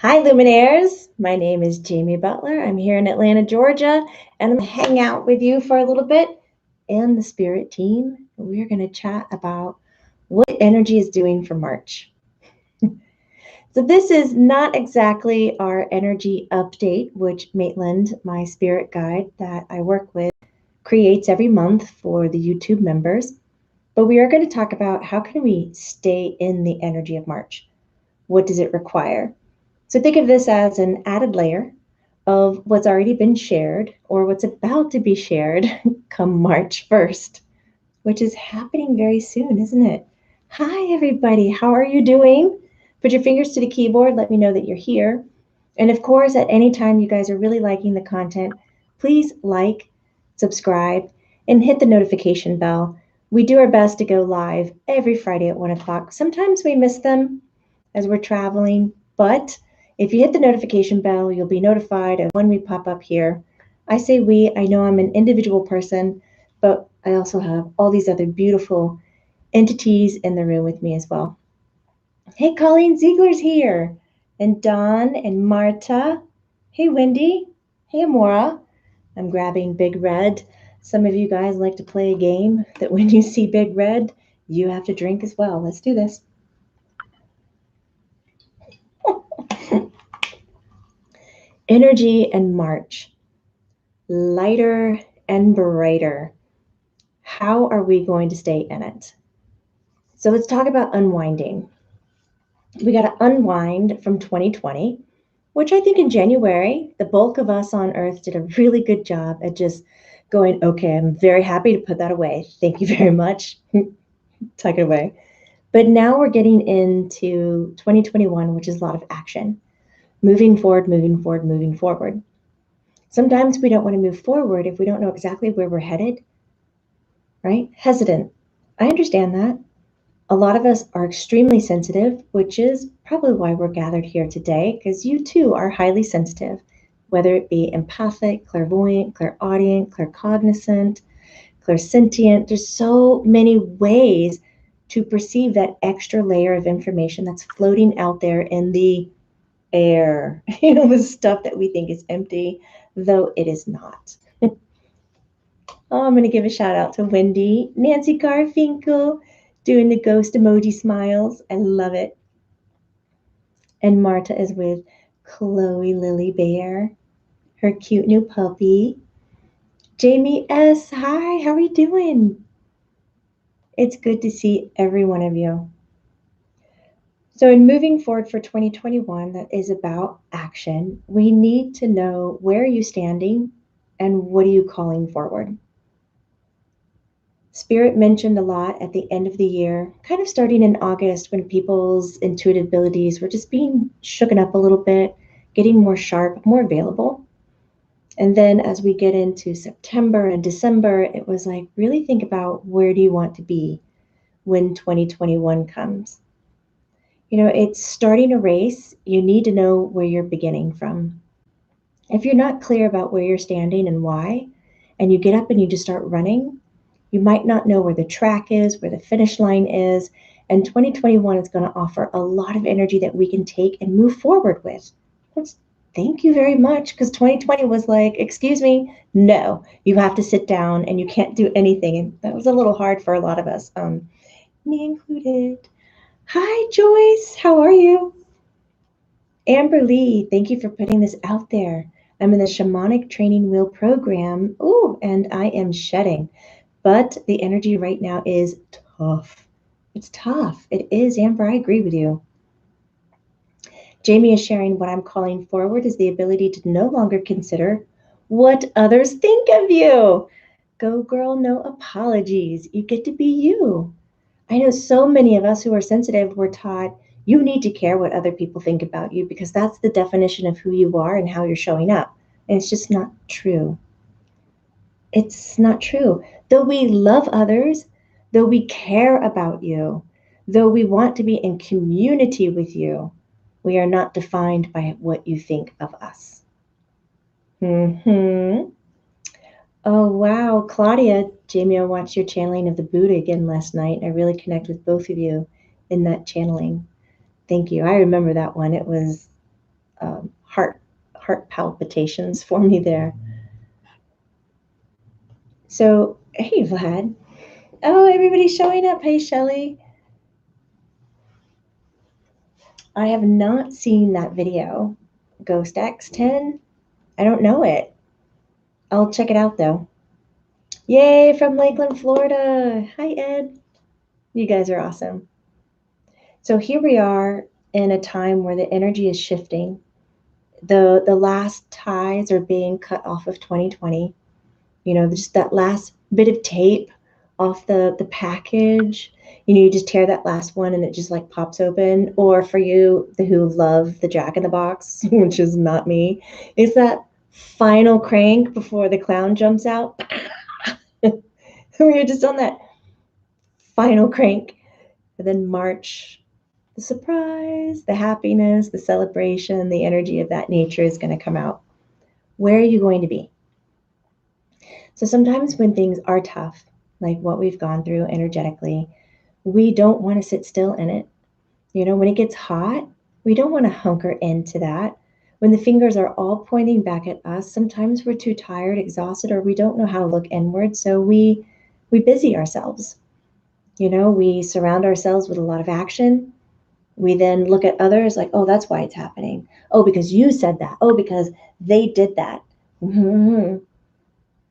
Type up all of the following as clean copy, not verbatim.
Hi, Luminaires. My name is Jamie Butler. I'm here in Atlanta, Georgia, and I'm going to hang out with you for a little bit and the spirit team. We're going to chat about what energy is doing for March. So, this is not exactly our energy update, which Maitland, my spirit guide that I work with, creates every month for the YouTube members. But we are going to talk about how can we stay in the energy of March? What does it require? So think of this as an added layer of what's already been shared or what's about to be shared come March 1st, which is happening very soon, isn't it? Hi, everybody. How are you doing? Put your fingers to the keyboard. Let me know that you're here. And of course, at any time you guys are really liking the content, please like, subscribe, and hit the notification bell. We do our best to go live every Friday at 1 o'clock. Sometimes we miss them as we're traveling, but if you hit the notification bell, you'll be notified of when we pop up here. I say we, I know I'm an individual person, but I also have all these other beautiful entities in the room with me as well. Hey, Colleen Ziegler's here, and Dawn and Marta. Hey, Wendy. Hey, Amora. I'm grabbing Big Red. Some of you guys like to play a game that when you see Big Red, you have to drink as well. Let's do this. Energy and March. Lighter and brighter. How are we going to stay in it? So let's talk about unwinding. We got to unwind from 2020, which I think in January, the bulk of us on Earth did a really good job at just going, okay, I'm very happy to put that away. Thank you very much. Tuck it away. But now we're getting into 2021, which is a lot of action. Moving forward, moving forward, moving forward. Sometimes we don't want to move forward if we don't know exactly where we're headed, right? Hesitant. I understand that. A lot of us are extremely sensitive, which is probably why we're gathered here today, because you too are highly sensitive, whether it be empathic, clairvoyant, clairaudient, claircognizant, clairsentient. There's so many ways to perceive that extra layer of information that's floating out there in the air, the stuff that we think is empty, though it is not. Oh, I'm going to give a shout out to Wendy, Nancy Garfinkel, doing the ghost emoji smiles. I love it. And Marta is with Chloe Lily Bear, her cute new puppy. Jamie S., hi, how are you doing? It's good to see every one of you. So in moving forward for 2021, that is about action, we need to know where are you standing and what are you calling forward. Spirit mentioned a lot at the end of the year, kind of starting in August when people's intuitive abilities were just being shooken up a little bit, getting more sharp, more available. And then as we get into September and December, it was like, really think about where do you want to be when 2021 comes. It's starting a race. You need to know where you're beginning from. If you're not clear about where you're standing and why, and you get up and you just start running, you might not know where the track is, where the finish line is, and 2021 is going to offer a lot of energy that we can take and move forward with. Thank you very much, because 2020 was like, excuse me, no, you have to sit down and you can't do anything. And that was a little hard for a lot of us, me included. Hi, Joyce, how are you? Amber Lee, thank you for putting this out there. I'm in the Shamanic Training Wheel program. Ooh, and I am shedding. But the energy right now is tough. It's tough. It is, Amber. I agree with you. Jamie is sharing what I'm calling forward is the ability to no longer consider what others think of you. Go, girl, no apologies. You get to be you. I know so many of us who are sensitive were taught you need to care what other people think about you because that's the definition of who you are and how you're showing up. And it's just not true. It's not true. Though we love others, though we care about you, though we want to be in community with you, we are not defined by what you think of us. Oh, wow. Claudia, Jamie, I watched your channeling of the Buddha again last night. I really connect with both of you in that channeling. Thank you. I remember that one. It was heart palpitations for me there. So, hey, Vlad. Oh, everybody's showing up. Hey, Shelly. I have not seen that video. Ghost X10? I don't know it. I'll check it out, though. Yay, from Lakeland, Florida. Hi, Ed. You guys are awesome. So here we are in a time where the energy is shifting. The last ties are being cut off of 2020. You know, just that last bit of tape off the package. You know, you just tear that last one and it just like pops open. Or for you who love the Jack in the Box, which is not me, it's that final crank before the clown jumps out. We're just on that final crank. And then March, the surprise, the happiness, the celebration, the energy of that nature is going to come out. Where are you going to be? So sometimes when things are tough, like what we've gone through energetically, we don't want to sit still in it. You know, when it gets hot, we don't want to hunker into that. When the fingers are all pointing back at us, sometimes we're too tired, exhausted, or we don't know how to look inward. So we busy ourselves. You know, we surround ourselves with a lot of action. We then look at others like, oh, that's why it's happening. Oh, because you said that. Oh, because they did that. Mm-hmm.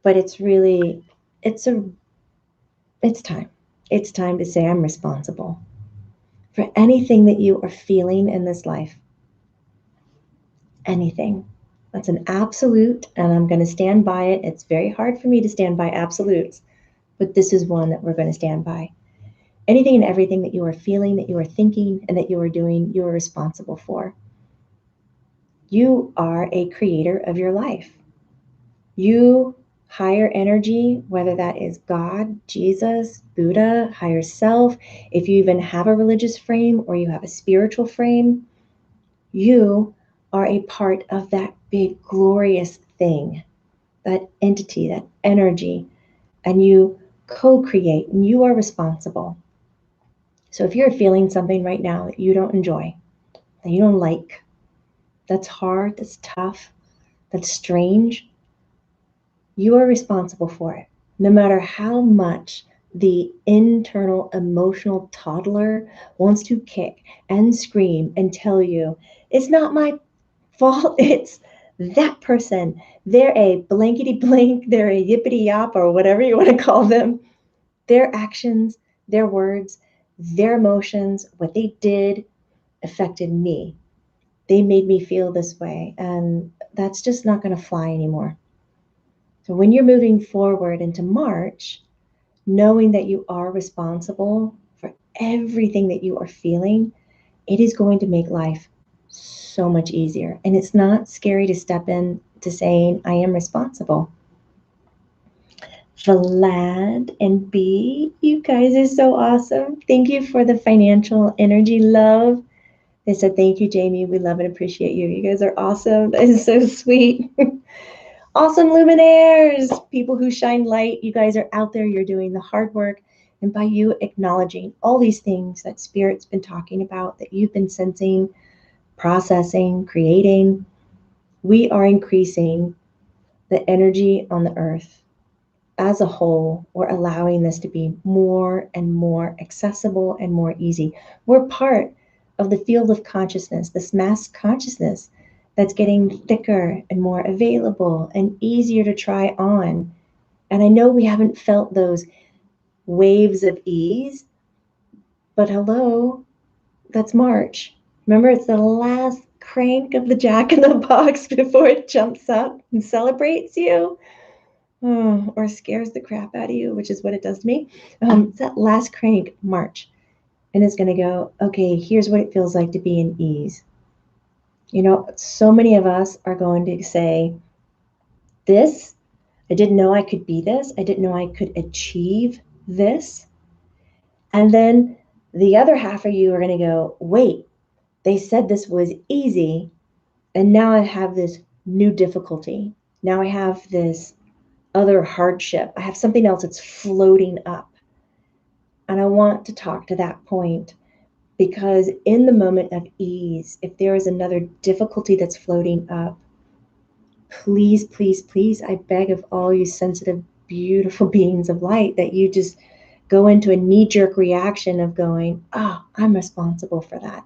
But it's really, it's time. It's time to say I'm responsible for anything that you are feeling in this life. Anything. That's an absolute, and I'm going to stand by it. It's very hard for me to stand by absolutes, but this is one that we're going to stand by. Anything and everything that you are feeling, that you are thinking, and that you are doing, you are responsible for. You are a creator of your life. You, higher energy, whether that is God, Jesus, Buddha, higher self, if you even have a religious frame or you have a spiritual frame, you are a part of that big, glorious thing, that entity, that energy, and you co-create and you are responsible. So if you're feeling something right now that you don't enjoy, that you don't like, that's hard, that's tough, that's strange, you are responsible for it. No matter how much the internal emotional toddler wants to kick and scream and tell you, it's not my fault, it's that person. They're a blankety blank, they're a yippity yop, or whatever you want to call them. Their actions, their words, their emotions, what they did affected me. They made me feel this way, and that's just not going to fly anymore. So when you're moving forward into March, knowing that you are responsible for everything that you are feeling, it is going to make life so much easier. And it's not scary to step in to saying, I am responsible. Vlad and B, you guys are so awesome. Thank you for the financial energy love. They said, thank you, Jamie. We love and appreciate you. You guys are awesome. That is so sweet. Awesome Luminaires, people who shine light. You guys are out there. You're doing the hard work. And by you acknowledging all these things that Spirit's been talking about, that you've been sensing, processing, creating, we are increasing the energy on the earth as a whole. We're allowing this to be more and more accessible and more easy. We're part of the field of consciousness, this mass consciousness that's getting thicker and more available and easier to try on. And I know we haven't felt those waves of ease, but hello, that's March. Remember, it's the last crank of the Jack in the Box before it jumps up and celebrates you. Oh, or scares the crap out of you, which is what it does to me. It's that last crank, March. And it's going to go, okay, here's what it feels like to be in ease. You know, so many of us are going to say, this, I didn't know I could be this. I didn't know I could achieve this. And then the other half of you are going to go, wait, they said this was easy. And now I have this new difficulty. Now I have this other hardship. I have something else that's floating up. And I want to talk to that point Because in the moment of ease, if there is another difficulty that's floating up, please, please, please, I beg of all you sensitive, beautiful beings of light that you just go into a knee-jerk reaction of going, oh, I'm responsible for that.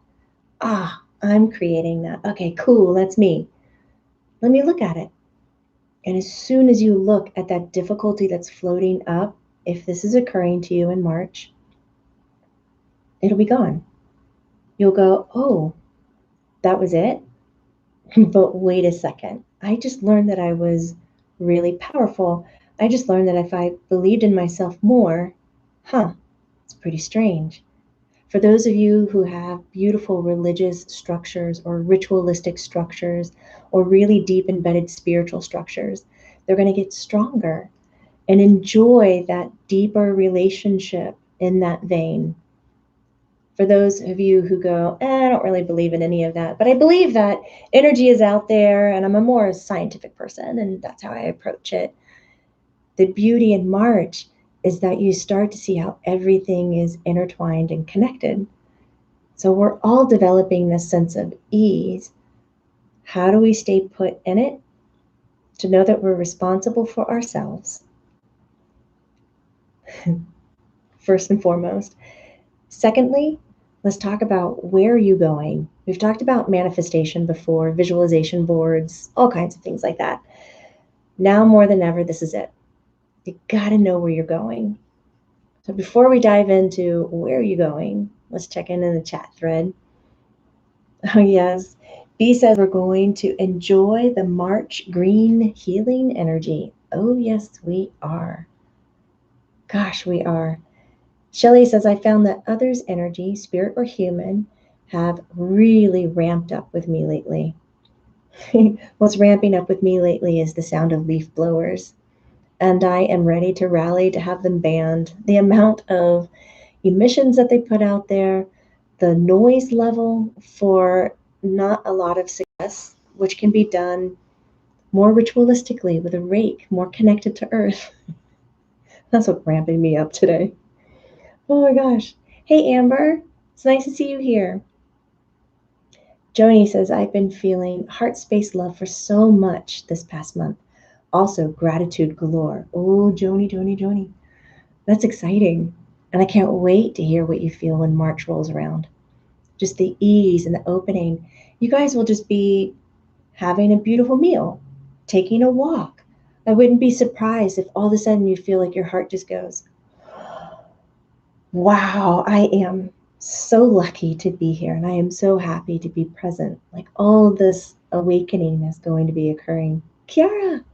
Ah, I'm creating that. Okay, cool, that's me. Let me look at it. And as soon as you look at that difficulty that's floating up, if this is occurring to you in March, it'll be gone. You'll go, oh, that was it? But wait a second. I just learned that I was really powerful. I just learned that if I believed in myself more, it's pretty strange. For those of you who have beautiful religious structures or ritualistic structures or really deep embedded spiritual structures, they're going to get stronger and enjoy that deeper relationship in that vein. For those of you who go, I don't really believe in any of that, but I believe that energy is out there and I'm a more scientific person and that's how I approach it. The beauty in March is that you start to see how everything is intertwined and connected. So we're all developing this sense of ease. How do we stay put in it? To know that we're responsible for ourselves, first and foremost. Secondly, let's talk about where are you going? We've talked about manifestation before, visualization boards, all kinds of things like that. Now more than ever, this is it. You gotta know where you're going. So before we dive into where are you going, let's check in the chat thread. Oh yes, B says we're going to enjoy the March green healing energy. Oh yes, we are. Gosh, we are. Shelley says, I found that others' energy, spirit or human, have really ramped up with me lately. What's ramping up with me lately is the sound of leaf blowers. And I am ready to rally to have them banned. The amount of emissions that they put out there, the noise level for not a lot of success, which can be done more ritualistically with a rake, more connected to earth. That's what ramping me up today. Oh my gosh. Hey, Amber. It's nice to see you here. Joni says, I've been feeling heart space love for so much this past month. Also, gratitude galore. Oh, Joni. That's exciting. And I can't wait to hear what you feel when March rolls around. Just the ease and the opening. You guys will just be having a beautiful meal, taking a walk. I wouldn't be surprised if all of a sudden you feel like your heart just goes, wow, I am so lucky to be here and I am so happy to be present. Like all of this awakening is going to be occurring. Kiara,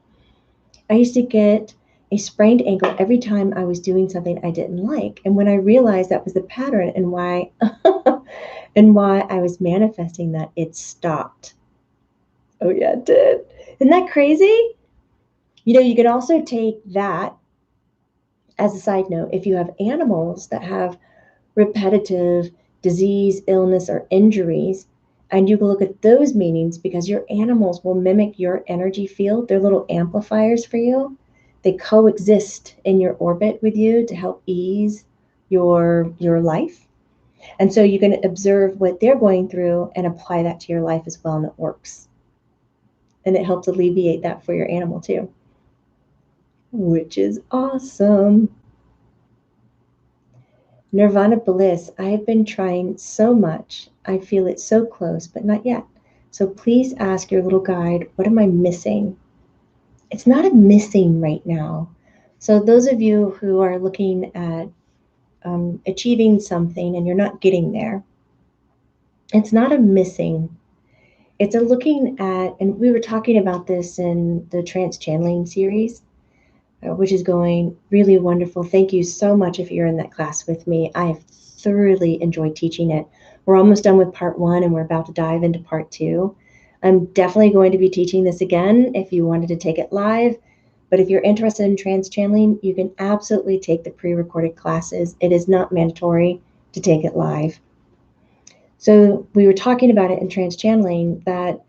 I used to get a sprained ankle every time I was doing something I didn't like. And when I realized that was the pattern and why and why I was manifesting that, it stopped. Oh yeah, it did. Isn't that crazy? You know, you can also take that as a side note. If you have animals that have repetitive disease, illness, or injuries, and you can look at those meanings because your animals will mimic your energy field. They're little amplifiers for you. They coexist in your orbit with you to help ease your life. And so you can observe what they're going through and apply that to your life as well, and it works. And it helps alleviate that for your animal too, which is awesome. Nirvana bliss. I have been trying so much. I feel it so close, but not yet. So please ask your little guide, what am I missing? It's not a missing right now. So those of you who are looking at achieving something and you're not getting there, it's not a missing. It's a looking at, and we were talking about this in the trance channeling series, which is going really wonderful. Thank you so much if you're in that class with me. I have thoroughly enjoyed teaching it. We're almost done with part 1 and we're about to dive into part 2. I'm definitely going to be teaching this again if you wanted to take it live. But if you're interested in trance channeling, you can absolutely take the pre-recorded classes. It is not mandatory to take it live. So we were talking about it in trance channeling that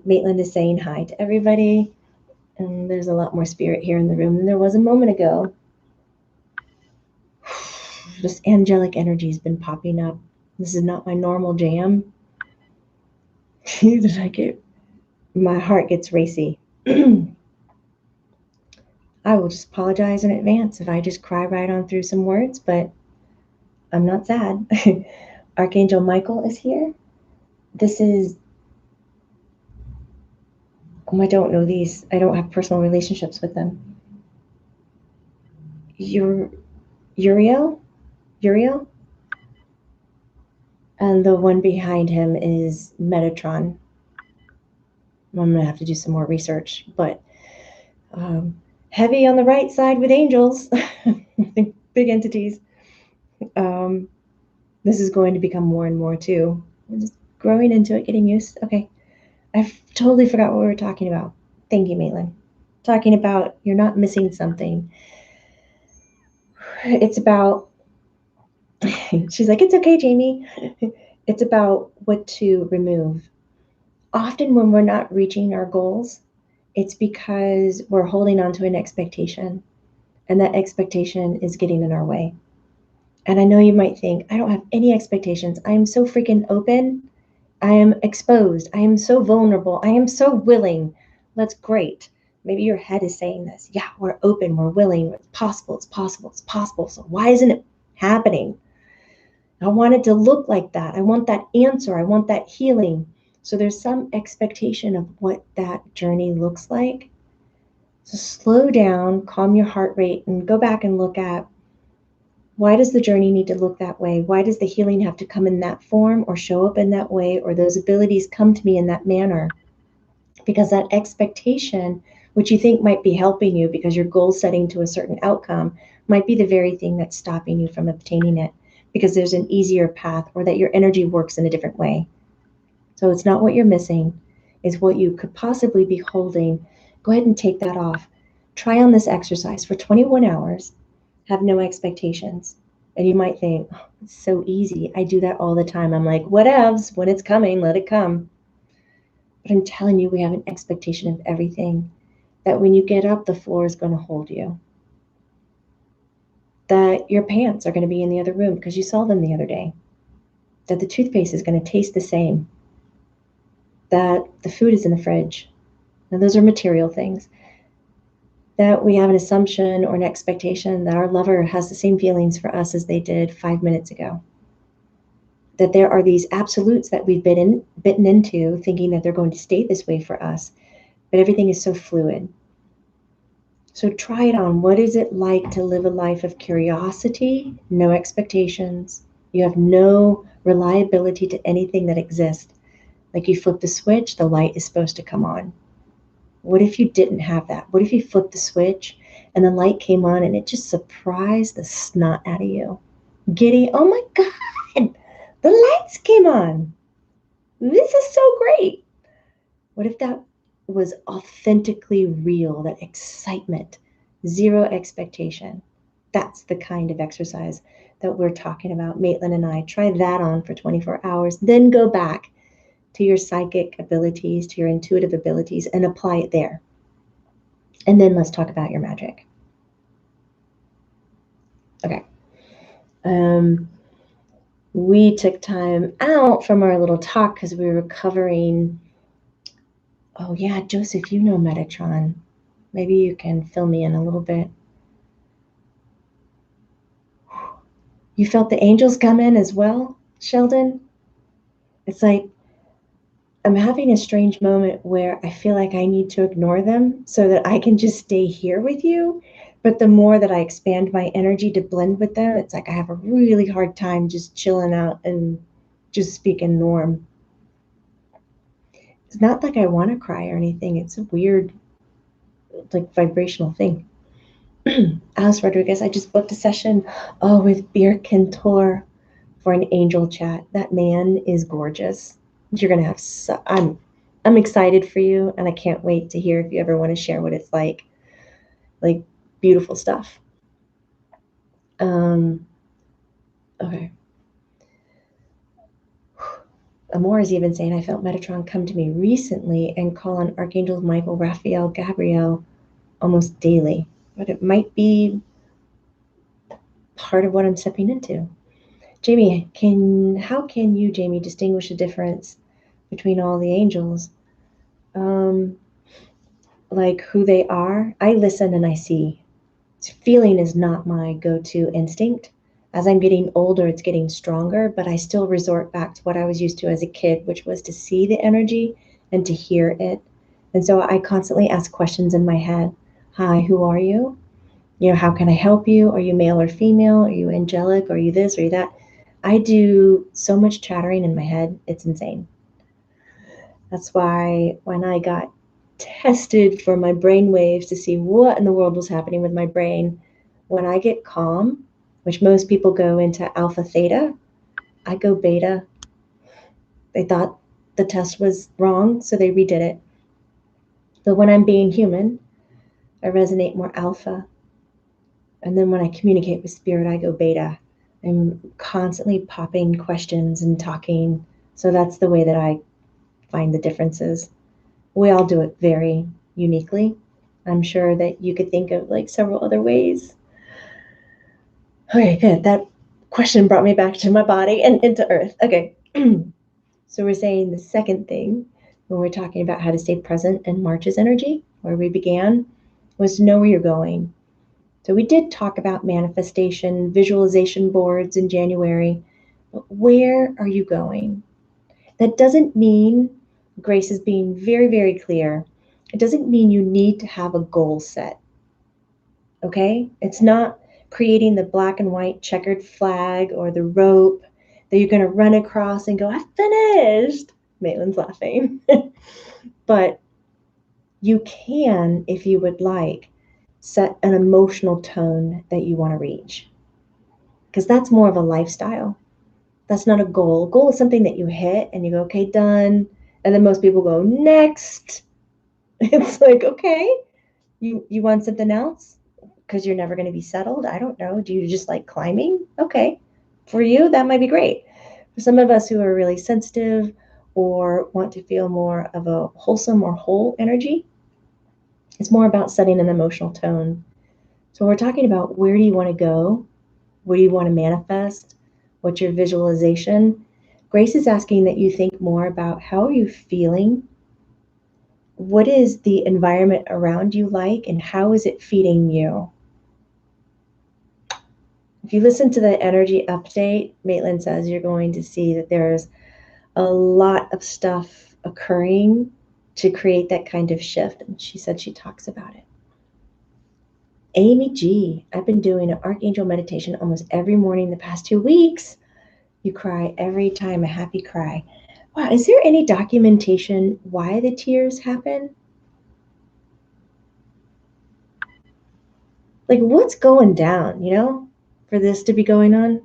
Maitland is saying hi to everybody. And there's a lot more spirit here in the room than there was a moment ago. This angelic energy has been popping up. This is not my normal jam. My heart gets racy. I will just apologize in advance if I just cry right on through some words, but I'm not sad. Archangel Michael is here. This is, I don't know these. I don't have personal relationships with them. Uriel? Uriel? And the one behind him is Metatron. I'm going to have to do some more research, but heavy on the right side with angels, big entities. This is going to become more and more too. We're just growing into it, getting used. Okay. I totally forgot what we were talking about. Thank you, Maitland. Talking about you're not missing something. It's about, she's like, it's okay, Jamie. It's about what to remove. Often when we're not reaching our goals, it's because we're holding on to an expectation, and that expectation is getting in our way. And I know you might think, I don't have any expectations. I am so freaking open. I am exposed. I am so vulnerable. I am so willing. That's great. Maybe your head is saying this. Yeah, we're open. We're willing. It's possible. It's possible. It's possible. So why isn't it happening? I want it to look like that. I want that answer. I want that healing. So there's some expectation of what that journey looks like. So slow down, calm your heart rate, and go back and look at, why does the journey need to look that way? Why does the healing have to come in that form or show up in that way, or those abilities come to me in that manner? Because that expectation, which you think might be helping you because you're goal setting to a certain outcome, might be the very thing that's stopping you from obtaining it, because there's an easier path, or that your energy works in a different way. So it's not what you're missing, it's what you could possibly be holding. Go ahead and take that off. Try on this exercise for 21 hours. Have no expectations. And you might think, oh, it's so easy. I do that all the time. I'm like, whatevs, when it's coming, let it come. But I'm telling you, we have an expectation of everything. That when you get up, the floor is going to hold you. That your pants are going to be in the other room because you saw them the other day. That the toothpaste is going to taste the same. That the food is in the fridge. Now, those are material things. That we have an assumption or an expectation that our lover has the same feelings for us as they did 5 minutes ago. That there are these absolutes that we've bitten into, thinking that they're going to stay this way for us, but everything is so fluid. So try it on. What is it like to live a life of curiosity, no expectations? You have no reliability to anything that exists. Like you flip the switch, the light is supposed to come on. What if you didn't have that? What if you flipped the switch and the light came on and it just surprised the snot out of you? Giddy, oh my God, the lights came on. This is so great. What if that was authentically real, that excitement, zero expectation? That's the kind of exercise that we're talking about. Maitland and I, try that on for 24 hours, then go back to your psychic abilities, to your intuitive abilities, and apply it there. And then let's talk about your magic. Okay. We took time out from our little talk because we were covering, oh yeah, Joseph, you know Metatron. Maybe you can fill me in a little bit. You felt the angels come in as well, Sheldon? It's like, I'm having a strange moment where I feel like I need to ignore them so that I can just stay here with you. But the more that I expand my energy to blend with them, it's like I have a really hard time just chilling out and just speaking norm. It's not like I want to cry or anything. It's a weird, like, vibrational thing. Alice Rodriguez, I just booked a session, with Beer Cantor for an angel chat. That man is gorgeous. You're gonna have I'm excited for you, and I can't wait to hear if you ever want to share what it's like beautiful stuff. Okay. Amore is even saying, I felt Metatron come to me recently and call on Archangels Michael, Raphael, Gabriel almost daily, but it might be part of what I'm stepping into. Jamie, how can you, Jamie, distinguish the difference between all the angels? Like who they are? I listen and I see. Feeling is not my go-to instinct. As I'm getting older, it's getting stronger, but I still resort back to what I was used to as a kid, which was to see the energy and to hear it. And so I constantly ask questions in my head. Hi, who are you? How can I help you? Are you male or female? Are you angelic? Are you this? Are you that? I do so much chattering in my head. It's insane. That's why when I got tested for my brain waves to see what in the world was happening with my brain, when I get calm, which most people go into alpha theta, I go beta. They thought the test was wrong, so they redid it. But when I'm being human, I resonate more alpha. And then when I communicate with spirit, I go beta. I'm constantly popping questions and talking. So that's the way that I find the differences. We all do it very uniquely. I'm sure that you could think of like several other ways. Okay, good. That question brought me back to my body and into earth. Okay. So we're saying the second thing when we're talking about how to stay present in March's energy, where we began, was to know where you're going. So we did talk about manifestation, visualization boards in January, but where are you going? That doesn't mean, Grace is being very, very clear, it doesn't mean you need to have a goal set, okay? It's not creating the black and white checkered flag or the rope that you're going to run across and go, I finished. Maitland's laughing. But you can, if you would like, set an emotional tone that you want to reach. Because that's more of a lifestyle. That's not a goal. Goal is something that you hit and you go, okay, done. And then most people go, next. It's like, okay, you want something else? Because you're never going to be settled. I don't know. Do you just like climbing? Okay. For you, that might be great. For some of us who are really sensitive or want to feel more of a wholesome or whole energy, it's more about setting an emotional tone. So we're talking about where do you want to go? Where do you want to manifest? What's your visualization? Grace is asking that you think more about how are you feeling? What is the environment around you like and how is it feeding you? If you listen to the energy update, Maitland says you're going to see that there's a lot of stuff occurring to create that kind of shift. And she said she talks about it. Amy G, I've been doing an archangel meditation almost every morning the past 2 weeks. You cry every time, a happy cry. Wow, is there any documentation why the tears happen? Like what's going down, for this to be going on?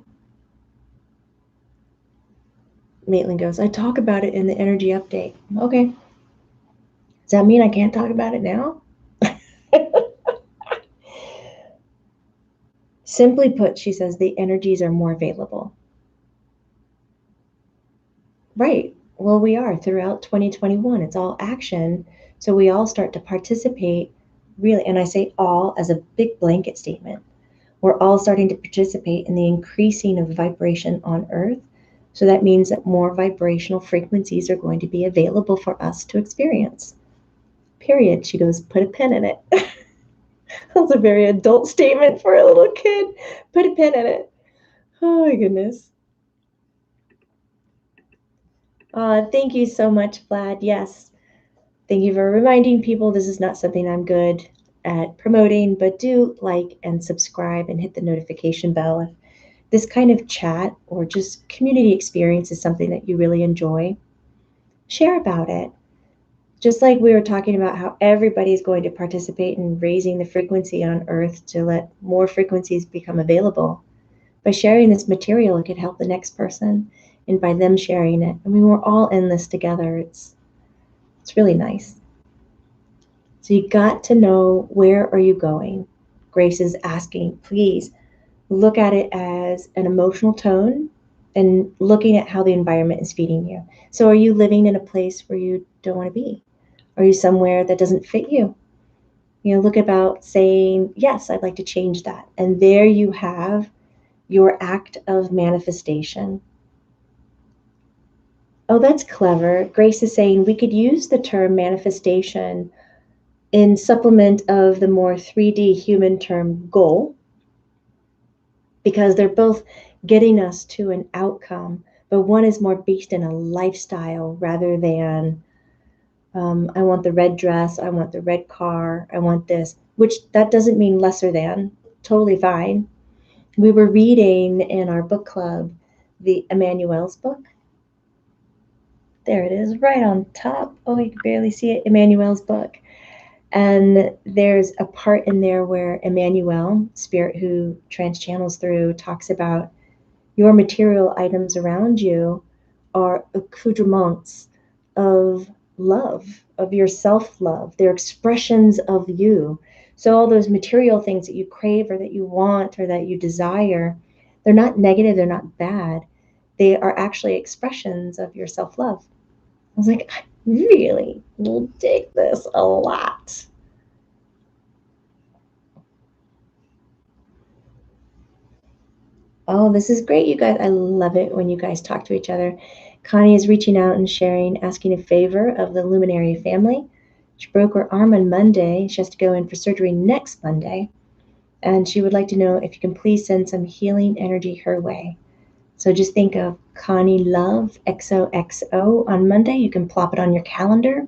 Maitland goes, I talk about it in the energy update. Okay. Does that mean I can't talk about it now? Simply put, she says, the energies are more available. Right. Well, we are throughout 2021. It's all action. So we all start to participate, really. And I say all as a big blanket statement. We're all starting to participate in the increasing of vibration on Earth. So that means that more vibrational frequencies are going to be available for us to experience. Period. She goes, put a pin in it. That's a very adult statement for a little kid. Put a pin in it. Oh my goodness. Thank you so much, Vlad. Yes. Thank you for reminding people this is not something I'm good at promoting, but do like and subscribe and hit the notification bell if this kind of chat or just community experience is something that you really enjoy. Share about it. Just like we were talking about how everybody's going to participate in raising the frequency on Earth to let more frequencies become available. By sharing this material, it could help the next person. And by them sharing it, I mean, we're all in this together. It's really nice. So you got to know, where are you going? Grace is asking, please look at it as an emotional tone and looking at how the environment is feeding you. So are you living in a place where you don't want to be? Are you somewhere that doesn't fit you? Look about saying, yes, I'd like to change that. And there you have your act of manifestation. Oh, that's clever. Grace is saying we could use the term manifestation in supplement of the more 3D human term goal, because they're both getting us to an outcome, but one is more based in a lifestyle rather than I want the red dress, I want the red car, I want this, which that doesn't mean lesser than, totally fine. We were reading in our book club the Emmanuel's book. There it is, right on top. Oh, you can barely see it. Emmanuel's book. And there's a part in there where Emmanuel, spirit who trans-channels through, talks about your material items around you are accoutrements of love, of your self-love. They're expressions of you. So all those material things that you crave or that you want or that you desire, they're not negative, they're not bad. They are actually expressions of your self-love. I was like, I really will dig this a lot. Oh, this is great, you guys. I love it when you guys talk to each other. Connie is reaching out and sharing, asking a favor of the Luminary family. She broke her arm on Monday. She has to go in for surgery next Monday. And she would like to know if you can please send some healing energy her way. So just think of Connie Love XOXO on Monday. You can plop it on your calendar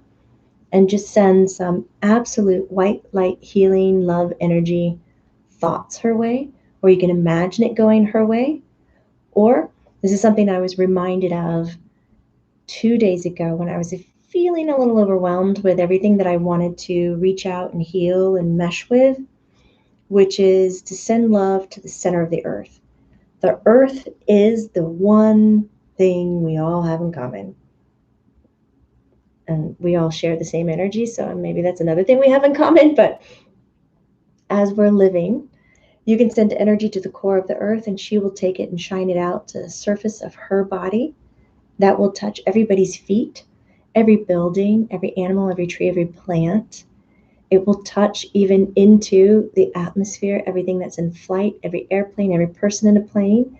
and just send some absolute white light healing love energy thoughts her way, or you can imagine it going her way. Or this is something I was reminded of 2 days ago when I was feeling a little overwhelmed with everything that I wanted to reach out and heal and mesh with, which is to send love to the center of the earth. The earth is the one thing we all have in common. And we all share the same energy, so maybe that's another thing we have in common. But as we're living, you can send energy to the core of the earth, and she will take it and shine it out to the surface of her body. That will touch everybody's feet, every building, every animal, every tree, every plant. It will touch even into the atmosphere, everything that's in flight, every airplane, every person in a plane.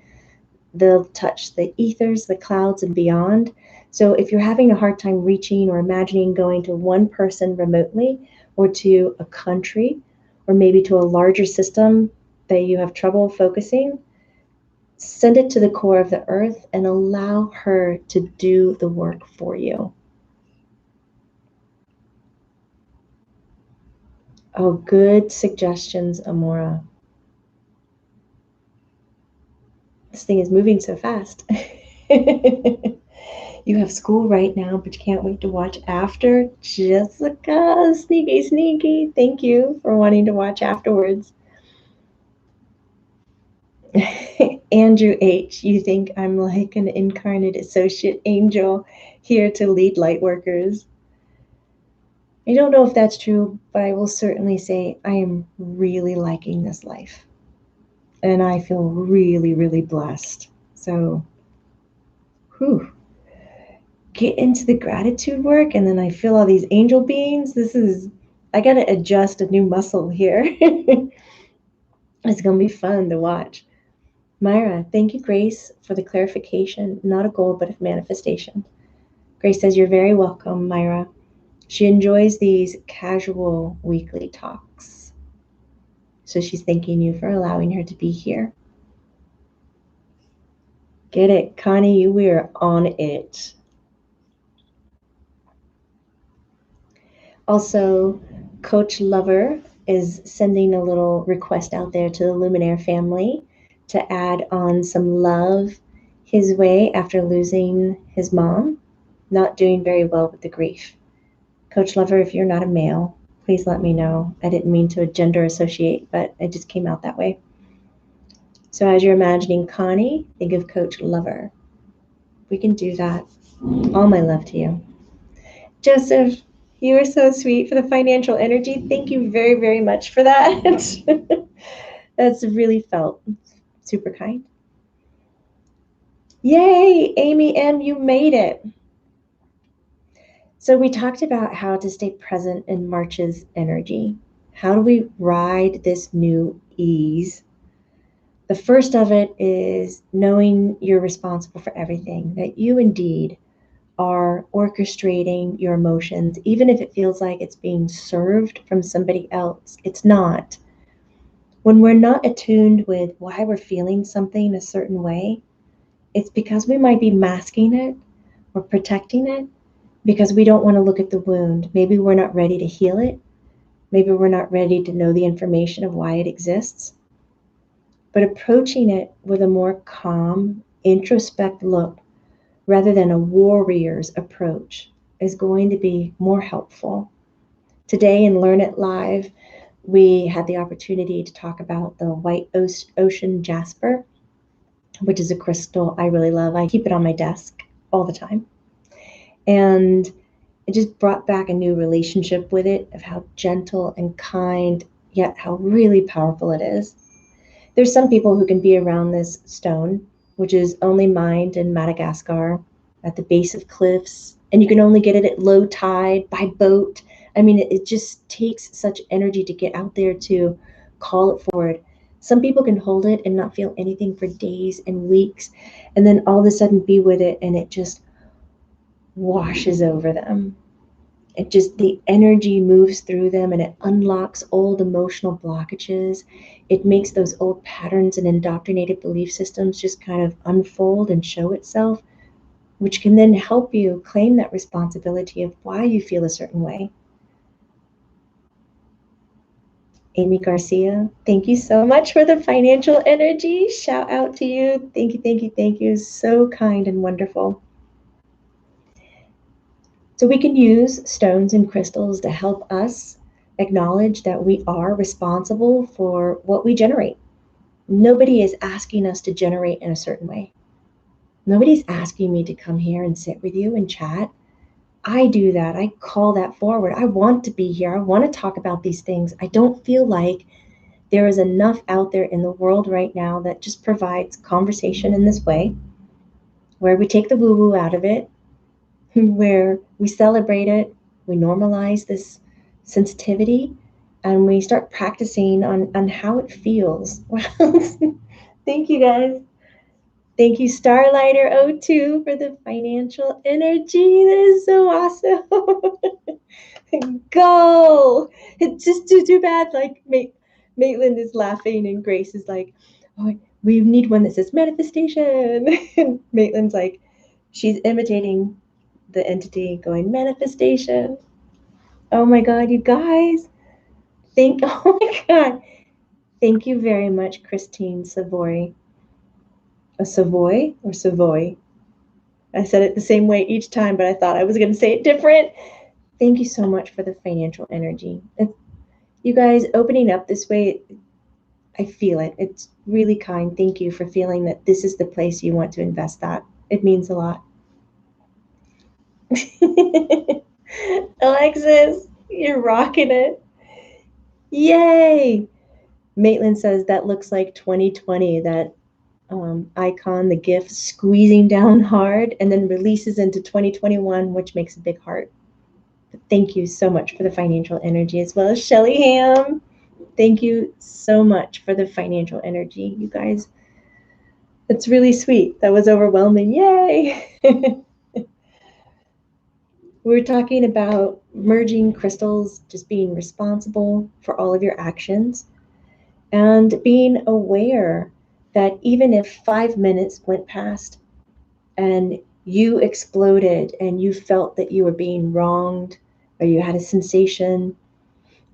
They'll touch the ethers, the clouds, and beyond. So if you're having a hard time reaching or imagining going to one person remotely, or to a country, or maybe to a larger system that you have trouble focusing, send it to the core of the earth and allow her to do the work for you. Oh, good suggestions, Amora. This thing is moving so fast. You have school right now, but you can't wait to watch after. Jessica, sneaky, sneaky. Thank you for wanting to watch afterwards. Andrew H., you think I'm like an incarnate associate angel here to lead light workers. I don't know if that's true, but I will certainly say I am really liking this life. And I feel really, really blessed. So, whew. Get into the gratitude work, and then I feel all these angel beings. I got to adjust a new muscle here. It's going to be fun to watch. Myra, thank you, Grace, for the clarification. Not a goal, but a manifestation. Grace says, you're very welcome, Myra. She enjoys these casual weekly talks. So she's thanking you for allowing her to be here. Get it, Connie, we are on it. Also, Coach Lover is sending a little request out there to the Luminaire family to add on some love his way after losing his mom, not doing very well with the grief. Coach Lover, if you're not a male, please let me know. I didn't mean to gender associate, but it just came out that way. So as you're imagining Connie, think of Coach Lover. We can do that. All my love to you. Joseph, you are so sweet for the financial energy. Thank you very, very much for that. That's really felt super kind. Yay, Amy M., you made it. So we talked about how to stay present in March's energy. How do we ride this new ease? The first of it is knowing you're responsible for everything, that you indeed are orchestrating your emotions, even if it feels like it's being served from somebody else. It's not. When we're not attuned with why we're feeling something a certain way, it's because we might be masking it or protecting it because we don't want to look at the wound. Maybe we're not ready to heal it. Maybe we're not ready to know the information of why it exists. But approaching it with a more calm, introspect look rather than a warrior's approach is going to be more helpful. Today in Learn It Live, we had the opportunity to talk about the white ocean jasper, which is a crystal I really love. I keep it on my desk all the time. And it just brought back a new relationship with it of how gentle and kind, yet how really powerful it is. There's some people who can be around this stone, which is only mined in Madagascar at the base of cliffs, and you can only get it at low tide by boat. I mean, it just takes such energy to get out there to call it forward. Some people can hold it and not feel anything for days and weeks, and then all of a sudden be with it, and it just washes over them. It just, the energy moves through them and it unlocks old emotional blockages. It makes those old patterns and indoctrinated belief systems just kind of unfold and show itself, which can then help you claim that responsibility of why you feel a certain way. Amy Garcia, thank you so much for the financial energy. Shout out to you. Thank you, thank you, thank you. So kind and wonderful. So we can use stones and crystals to help us acknowledge that we are responsible for what we generate. Nobody is asking us to generate in a certain way. Nobody's asking me to come here and sit with you and chat. I do that. I call that forward. I want to be here. I want to talk about these things. I don't feel like there is enough out there in the world right now that just provides conversation in this way, where we take the woo-woo out of it, where we celebrate it, we normalize this sensitivity, and we start practicing on how it feels. Thank you guys. Thank you, Starlighter02, for the financial energy. That is so awesome. Go! It's just too bad. Like, Maitland is laughing, and Grace is like, oh, we need one that says manifestation. And Maitland's like, she's imitating the entity going manifestation. Oh my God, you guys. Oh my God. Thank you very much, Christine Savoy. A Savoy or Savoy? I said it the same way each time, but I thought I was going to say it different. Thank you so much for the financial energy. You guys opening up this way, I feel it. It's really kind. Thank you for feeling that this is the place you want to invest that. It means a lot. Alexis, you're rocking it. Yay! Maitland says that looks like 2020, that icon, the GIF squeezing down hard and then releases into 2021, which makes a big heart. But thank you so much for the financial energy, as well as Shelly Ham. Thank you so much for the financial energy, you guys. It's really sweet. That was overwhelming. Yay! We were talking about merging crystals, just being responsible for all of your actions, and being aware that even if 5 minutes went past and you exploded and you felt that you were being wronged, or you had a sensation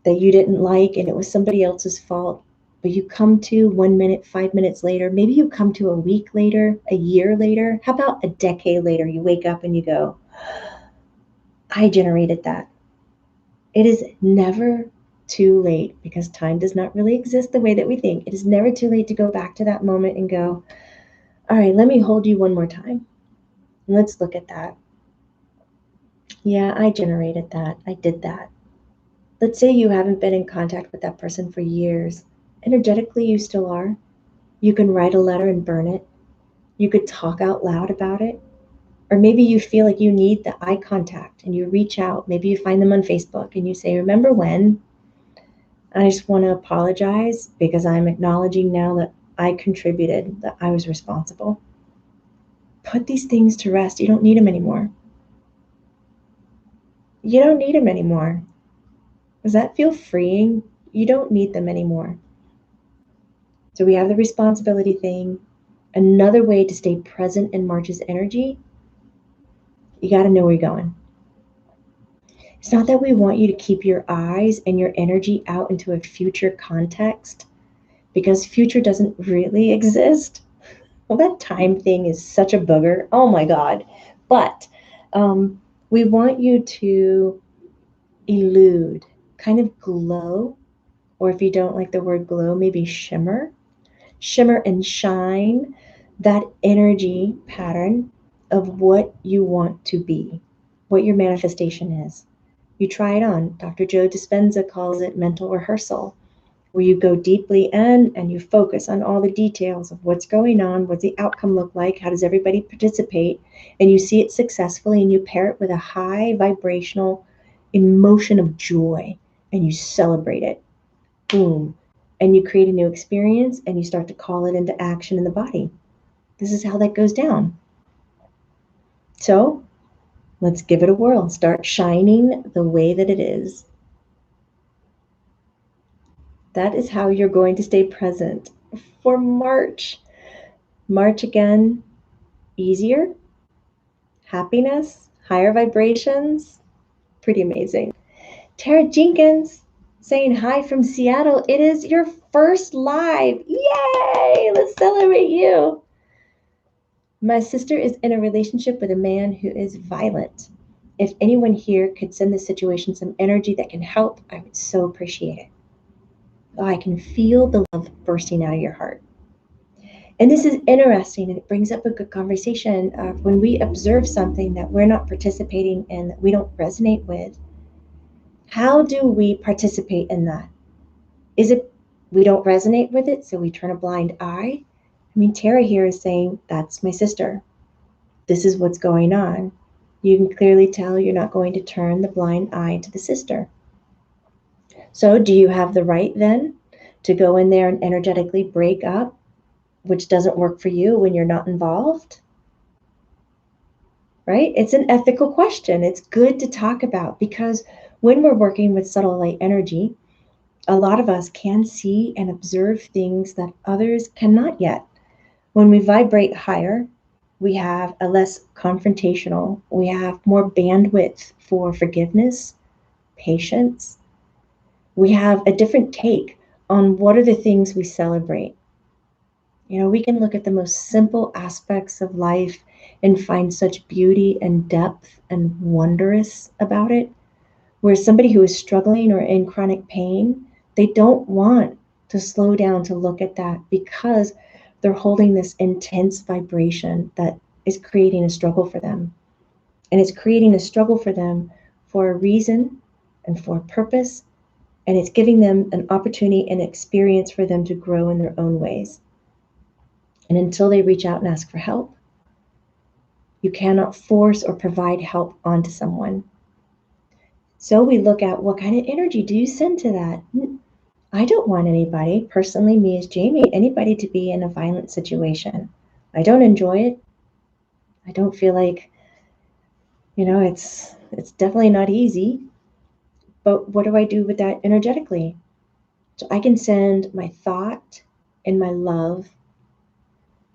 that you didn't like and it was somebody else's fault, but you come to 1 minute, 5 minutes later, maybe you come to a week later, a year later, how about a decade later, you wake up and you go, I generated that. It is never too late, because time does not really exist the way that we think. It is never too late to go back to that moment and go, all right, let me hold you one more time. Let's look at that. Yeah, I generated that. I did that. Let's say you haven't been in contact with that person for years. Energetically, you still are. You can write a letter and burn it. You could talk out loud about it. Or maybe you feel like you need the eye contact and you reach out. Maybe you find them on Facebook and you say, remember when? I just want to apologize because I'm acknowledging now that I contributed, that I was responsible. Put these things to rest. You don't need them anymore. You don't need them anymore. Does that feel freeing? You don't need them anymore. So we have the responsibility thing. Another way to stay present in March's energy, you got to know where you're going. It's not that we want you to keep your eyes and your energy out into a future context, because future doesn't really exist. Well, that time thing is such a booger. Oh my God. But we want you to elude, kind of glow, or if you don't like the word glow, maybe shimmer and shine that energy pattern of what you want to be, what your manifestation is. You try it on. Dr. Joe Dispenza calls it mental rehearsal, where you go deeply in and you focus on all the details of what's going on, what's the outcome look like, how does everybody participate, and you see it successfully and you pair it with a high vibrational emotion of joy and you celebrate it. Boom. And you create a new experience and you start to call it into action in the body. This is how that goes down. So let's give it a whirl. Start shining the way that it is. That is how you're going to stay present for March. March again, easier, happiness, higher vibrations. Pretty amazing. Tara Jenkins saying hi from Seattle. It is your first live. Yay! Let's celebrate you. My sister is in a relationship with a man who is violent. If anyone here could send this situation some energy that can help, I would so appreciate it. Oh, I can feel the love bursting out of your heart. And this is interesting, and it brings up a good conversation of when we observe something that we're not participating in, that we don't resonate with. How do we participate in that? Is it we don't resonate with it, so we turn a blind eye? I mean, Tara here is saying, that's my sister. This is what's going on. You can clearly tell you're not going to turn the blind eye to the sister. So do you have the right then to go in there and energetically break up, which doesn't work for you when you're not involved? Right? It's an ethical question. It's good to talk about, because when we're working with subtle light energy, a lot of us can see and observe things that others cannot yet. When we vibrate higher, we have a less confrontational, we have more bandwidth for forgiveness, patience. We have a different take on what are the things we celebrate. You know, we can look at the most simple aspects of life and find such beauty and depth and wondrous about it. Where somebody who is struggling or in chronic pain, they don't want to slow down to look at that, because they're holding this intense vibration that is creating a struggle for them. And it's creating a struggle for them for a reason and for a purpose. And it's giving them an opportunity and experience for them to grow in their own ways. And until they reach out and ask for help, you cannot force or provide help onto someone. So we look at, what kind of energy do you send to that? I don't want anybody, personally, me as Jamie, anybody to be in a violent situation. I don't enjoy it. I don't feel like, it's definitely not easy. But what do I do with that energetically? So I can send my thought and my love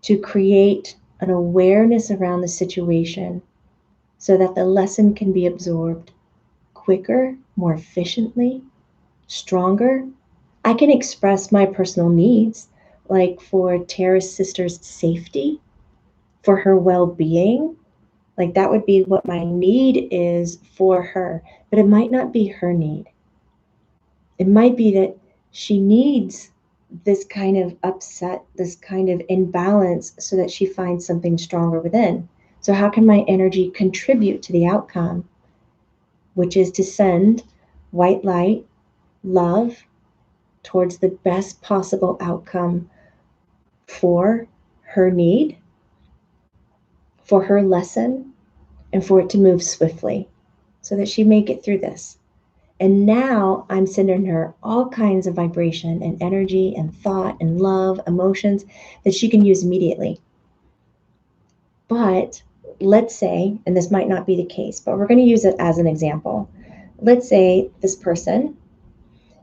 to create an awareness around the situation so that the lesson can be absorbed quicker, more efficiently, stronger. I can express my personal needs, like for Tara's sister's safety, for her well-being. Like that would be what my need is for her, but it might not be her need. It might be that she needs this kind of upset, this kind of imbalance, so that she finds something stronger within. So how can my energy contribute to the outcome, which is to send white light, love, towards the best possible outcome for her need, for her lesson, and for it to move swiftly so that she may get through this. And now I'm sending her all kinds of vibration and energy and thought and love, emotions that she can use immediately. But let's say, and this might not be the case, but we're going to use it as an example. Let's say this person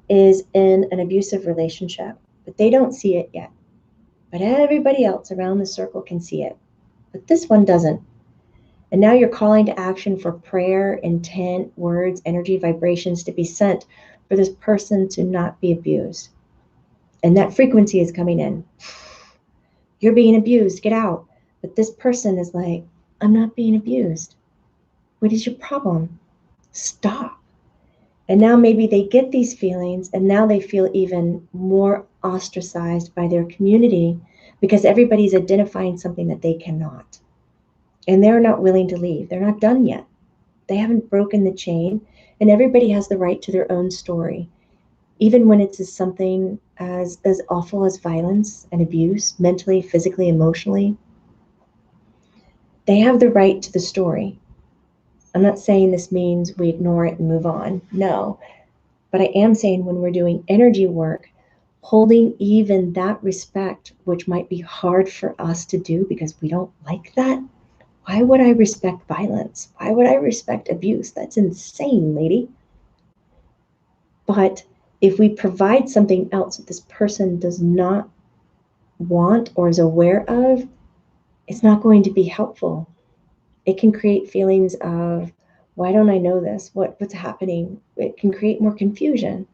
is in an abusive relationship, but they don't see it yet. But everybody else around the circle can see it. But this one doesn't. And now you're calling to action for prayer, intent, words, energy, vibrations to be sent for this person to not be abused. And that frequency is coming in. You're being abused, get out. But this person is like, I'm not being abused. What is your problem? Stop. And now maybe they get these feelings and now they feel even more ostracized by their community because everybody's identifying something that they cannot. And they're not willing to leave. They're not done yet. They haven't broken the chain, and everybody has the right to their own story. Even when it's something as awful as violence and abuse, mentally, physically, emotionally, they have the right to the story. I'm not saying this means we ignore it and move on. No. But I am saying when we're doing energy work, holding even that respect, which might be hard for us to do because we don't like that. Why would I respect violence? Why would I respect abuse? That's insane, lady. But if we provide something else that this person does not want or is aware of, it's not going to be helpful. It can create feelings of, why don't I know this? What's happening? It can create more confusion.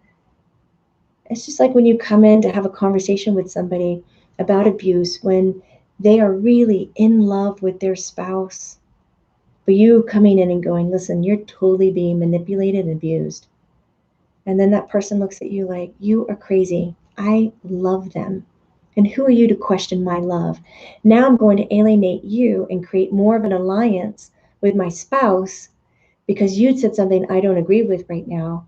It's just like when you come in to have a conversation with somebody about abuse when they are really in love with their spouse, but you coming in and going, listen, you're totally being manipulated and abused. And then that person looks at you like, you are crazy. I love them. And who are you to question my love? Now I'm going to alienate you and create more of an alliance with my spouse because you said something I don't agree with right now.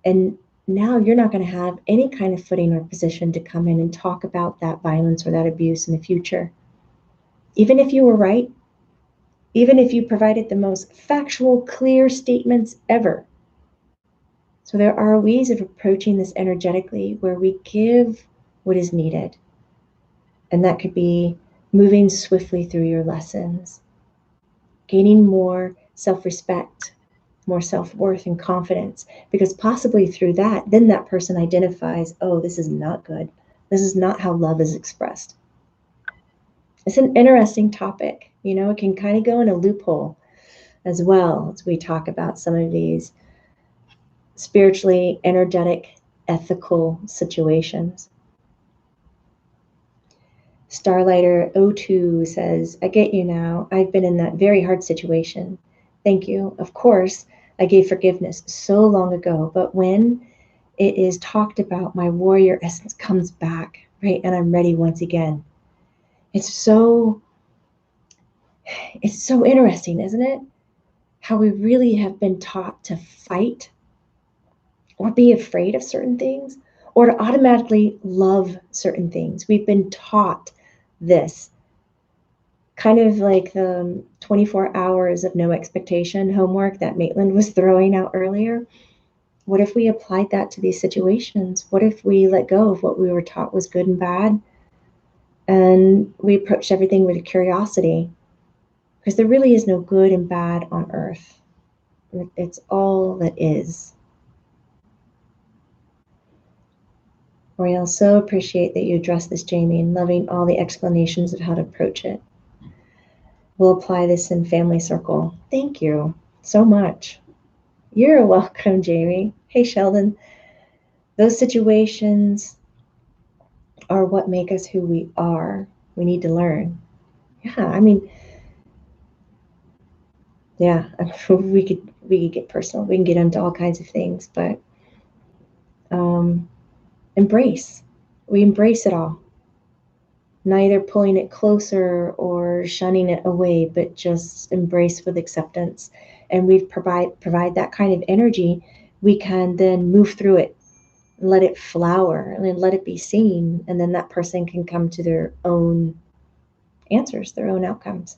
And now you're not going to have any kind of footing or position to come in and talk about that violence or that abuse in the future. Even if you were right, even if you provided the most factual, clear statements ever. So there are ways of approaching this energetically where we give what is needed. And that could be moving swiftly through your lessons, gaining more self-respect, more self-worth and confidence, because possibly through that, then that person identifies, oh, this is not good. This is not how love is expressed. It's an interesting topic. You know, it can kind of go in a loophole as well as we talk about some of these spiritually, energetic, ethical situations. Starlighter 02 says, I get you now. I've been in that very hard situation. Thank you. Of course, I gave forgiveness so long ago, but when it is talked about, my warrior essence comes back, right? And I'm ready once again. It's so interesting, isn't it? How we really have been taught to fight or be afraid of certain things or to automatically love certain things. We've been taught this. Kind of like the 24 hours of no expectation homework that Maitland was throwing out earlier. What if we applied that to these situations? What if we let go of what we were taught was good and bad and we approached everything with curiosity? Because there really is no good and bad on earth. It's all that is. Royal, so appreciate that you addressed this, Jamie, and loving all the explanations of how to approach it. We'll apply this in family circle. Thank you so much. You're welcome, Jamie. Hey, Sheldon. Those situations are what make us who we are. We need to learn. Yeah, I mean, yeah, we could get personal. We can get into all kinds of things, but embrace. We embrace it all. Neither pulling it closer or shunning it away, but just embrace with acceptance. And we provide that kind of energy. We can then move through it, let it flower, and then let it be seen, and then that person can come to their own answers, their own outcomes.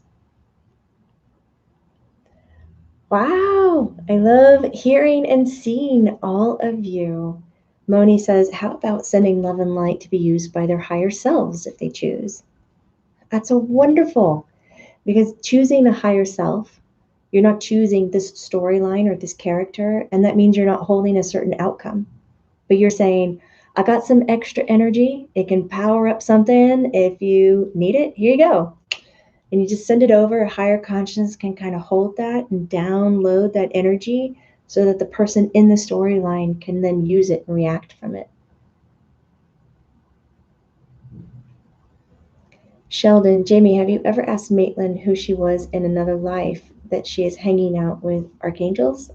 Wow, I love hearing and seeing all of you. Moni says, how about sending love and light to be used by their higher selves if they choose? That's a wonderful, because choosing a higher self, you're not choosing this storyline or this character, and that means you're not holding a certain outcome. But you're saying, I got some extra energy. It can power up something. If you need it, here you go. And you just send it over. A higher consciousness can kind of hold that and download that energy so that the person in the storyline can then use it and react from it. Sheldon, Jamie, have you ever asked Maitland who she was in another life that she is hanging out with archangels?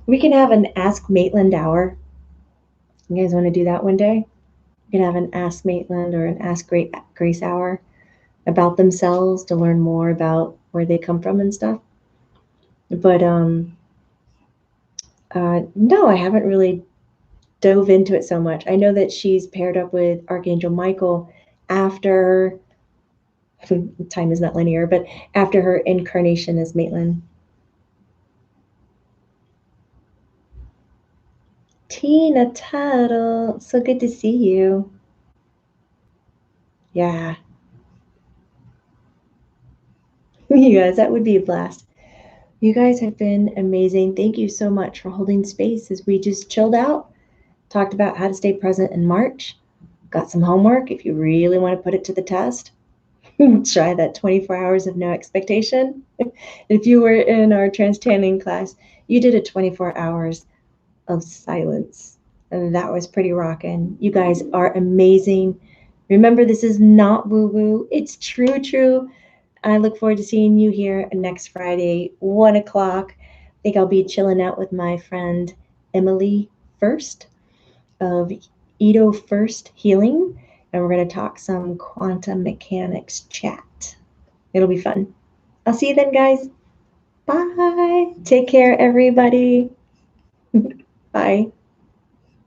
We can have an Ask Maitland hour. You guys want to do that one day? We can have an Ask Maitland or an Ask Grace hour about themselves to learn more about where they come from and stuff. But no, I haven't really dove into it so much. I know that she's paired up with Archangel Michael after time is not linear, but after her incarnation as Maitland. Tina Tuttle, so good to see you. Yeah. You guys, that would be a blast. You guys have been amazing. Thank you so much for holding space as we just chilled out, talked about how to stay present in March, got some homework if you really want to put it to the test. Try that 24 hours of no expectation. If you were in our trans-tanning class, you did a 24 hours of silence. And that was pretty rocking. You guys are amazing. Remember, this is not woo-woo. It's true. I look forward to seeing you here next Friday, 1 o'clock. I think I'll be chilling out with my friend Emily First of Edo First Healing, and we're going to talk some quantum mechanics chat. It'll be fun. I'll see you then, guys. Bye. Take care, everybody. Bye.